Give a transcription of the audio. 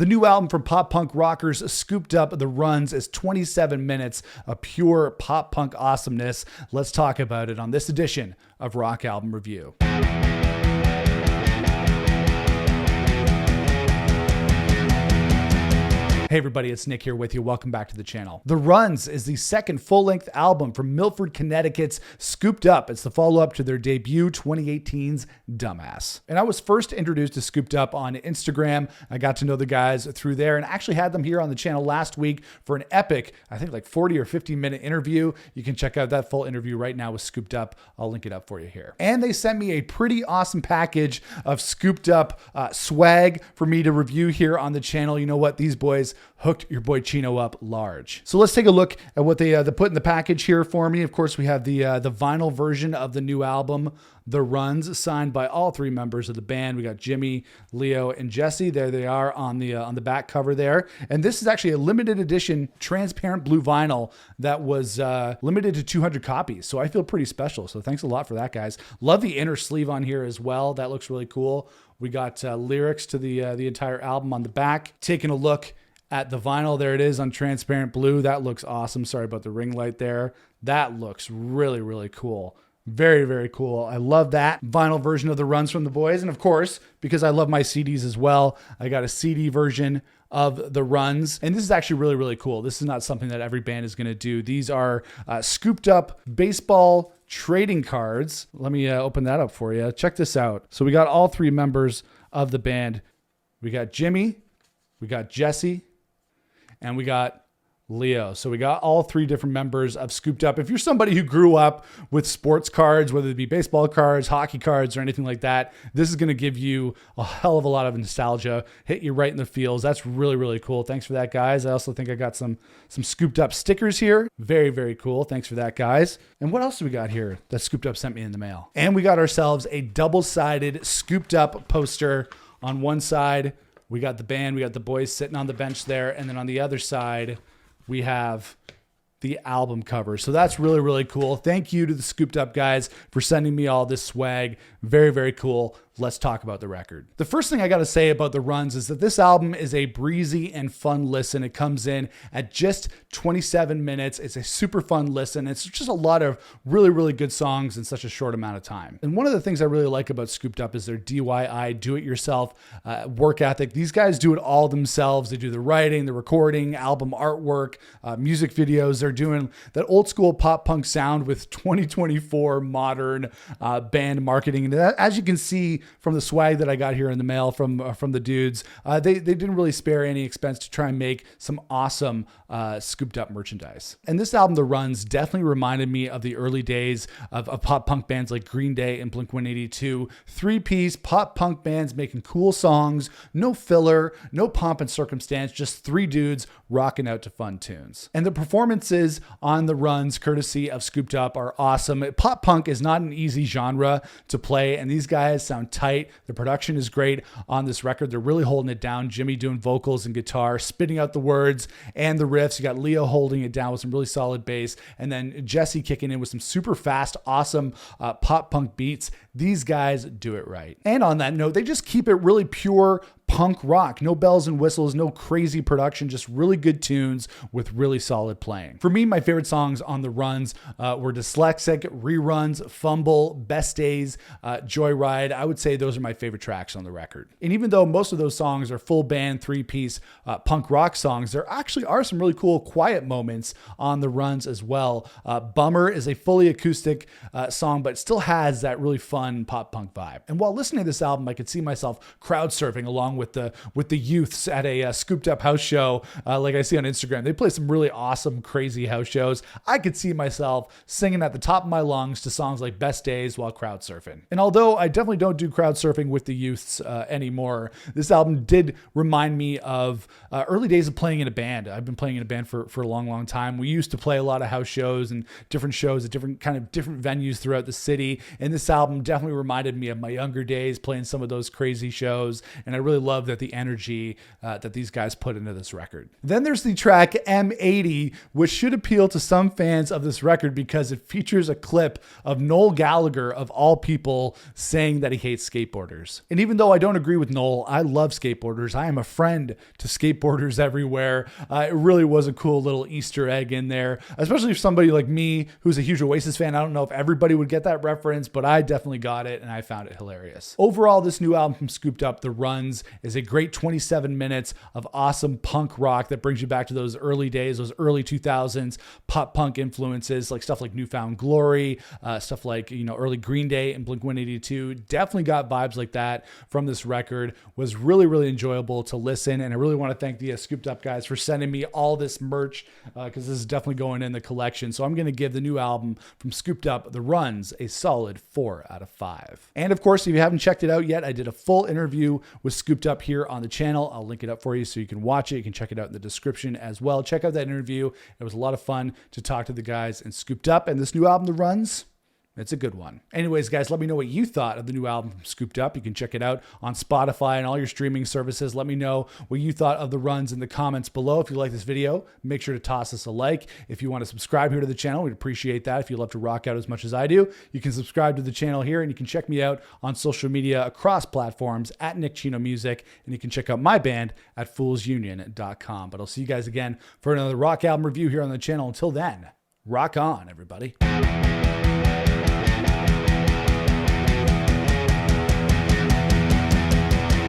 The new album from pop punk rockers Scooped Up, The Runs, is 27 minutes of pure pop punk awesomeness. Let's talk about it on this edition of Rock Album Review. Hey everybody, it's Nick here with you. Welcome back to the channel. The Runs is the second full-length album from Milford, Connecticut's Scooped Up. It's the follow-up to their debut 2018's Dumbass. And I was first introduced to Scooped Up on Instagram. I got to know the guys through there and actually had them here on the channel last week for an epic, I think like 40 or 50 minute interview. You can check out that full interview right now with Scooped Up. I'll link it up for you here. And they sent me a pretty awesome package of Scooped Up swag for me to review here on the channel. You know what? These boys hooked your boy Chino up large. So let's take a look at what they put in the package here for me. Of course, we have the vinyl version of the new album, The Runs, signed by all three members of the band. We got Jimmy, Leo, and Jesse. There they are on the back cover there. And this is actually a limited edition transparent blue vinyl that was limited to 200 copies. So I feel pretty special. So thanks a lot for that, guys. Love the inner sleeve on here as well. That looks really cool. We got lyrics to the entire album on the back. Taking a look at the vinyl, there it is on transparent blue. That looks awesome. Sorry about the ring light there. That looks really, really cool. Very, very cool. I love that vinyl version of The Runs from the boys. And of course, because I love my CDs as well, I got a CD version of The Runs. And this is actually really, really cool. This is not something that every band is going to do. These are scooped up baseball trading cards. Let me open that up for you. Check this out. So we got all three members of the band. We got Jimmy, we got Jesse, and we got Leo. So we got all three different members of Scooped Up. If you're somebody who grew up with sports cards, whether it be baseball cards, hockey cards, or anything like that, this is going to give you a hell of a lot of nostalgia, hit you right in the feels. That's really, really cool. Thanks for that, guys. I also think I got some Scooped Up stickers here. Very, very cool. Thanks for that, guys. And what else do we got here that Scooped Up sent me in the mail? And we got ourselves a double-sided Scooped Up poster. On one side, we got the band, we got the boys sitting on the bench there. And then on the other side, we have the album cover. So that's really, really cool. Thank you to the Scooped Up guys for sending me all this swag. Very, very cool. Let's talk about the record. The first thing I got to say about The Runs is that this album is a breezy and fun listen. It comes in at just 27 minutes. It's a super fun listen. It's just a lot of really, really good songs in such a short amount of time. And one of the things I really like about Scooped Up is their DIY, do-it-yourself work ethic. These guys do it all themselves. They do the writing, the recording, album artwork, music videos. They're doing that old school pop punk sound with 2024 modern band marketing. And as you can see from the swag that I got here in the mail from the dudes, they didn't really spare any expense to try and make some awesome Scooped Up merchandise. And this album, The Runs, definitely reminded me of the early days of pop punk bands like Green Day and Blink-182. Three-piece pop punk bands making cool songs, no filler, no pomp and circumstance, just three dudes rocking out to fun tunes. And the performances on The Runs, courtesy of Scooped Up, are awesome. Pop punk is not an easy genre to play, and these guys sound tight. The production is great on this record. They're really holding it down. Jimmy doing vocals and guitar, spitting out the words and the riffs. You got Leo holding it down with some really solid bass, and then Jesse kicking in with some super fast, awesome pop punk beats. These guys do it right. And on that note, they just keep it really pure punk rock. No bells and whistles, no crazy production, just really good tunes with really solid playing. For me, my favorite songs on The Runs were Dyslexic, Reruns, Fumble, Best Days, Joyride. I would say those are my favorite tracks on the record. And even though most of those songs are full band, three-piece punk rock songs, there actually are some really cool quiet moments on The Runs as well. Bummer is a fully acoustic song, but still has that really fun pop punk vibe. And while listening to this album, I could see myself crowd surfing along with the youths at a Scooped Up house show, like I see on Instagram. They play some really awesome, crazy house shows. I could see myself singing at the top of my lungs to songs like Best Days while crowd surfing. And although I definitely don't do crowd surfing with the youths anymore, this album did remind me of early days of playing in a band. I've been playing in a band for a long, long time. We used to play a lot of house shows and different shows at different venues throughout the city. And this album definitely reminded me of my younger days playing some of those crazy shows. And I really love that the energy that these guys put into this record. Then there's the track M80, which should appeal to some fans of this record because it features a clip of Noel Gallagher, of all people, saying that he hates skateboarders. And even though I don't agree with Noel, I love skateboarders. I am a friend to skateboarders everywhere. It really was a cool little Easter egg in there, especially if somebody like me, who's a huge Oasis fan. I don't know if everybody would get that reference, but I definitely got it and I found it hilarious. Overall, this new album from Scooped Up, The Runs, is a great 27 minutes of awesome punk rock that brings you back to those early days, those early 2000s pop punk influences, like stuff like Newfound Glory, stuff like, early Green Day and Blink-182. Definitely got vibes like that from this record. Was really, really enjoyable to listen. And I really want to thank the Scooped Up guys for sending me all this merch, because this is definitely going in the collection. So I'm going to give the new album from Scooped Up, The Runs, a solid 4 out of 5. And of course, if you haven't checked it out yet, I did a full interview with Scooped Up here on the channel. I'll link it up for you so you can watch it. You can check it out in the description as well. Check out that interview. It was a lot of fun to talk to the guys in Scooped Up, and this new album, The Runs, it's a good one. Anyways, guys, let me know what you thought of the new album from Scooped Up. You can check it out on Spotify and all your streaming services. Let me know what you thought of The Runs in the comments below. If you like this video, make sure to toss us a like. If you want to subscribe here to the channel, we'd appreciate that. If you love to rock out as much as I do, you can subscribe to the channel here, and you can check me out on social media across platforms at Nick Chino Music, and you can check out my band at foolsunion.com. But I'll see you guys again for another rock album review here on the channel. Until then, rock on, everybody.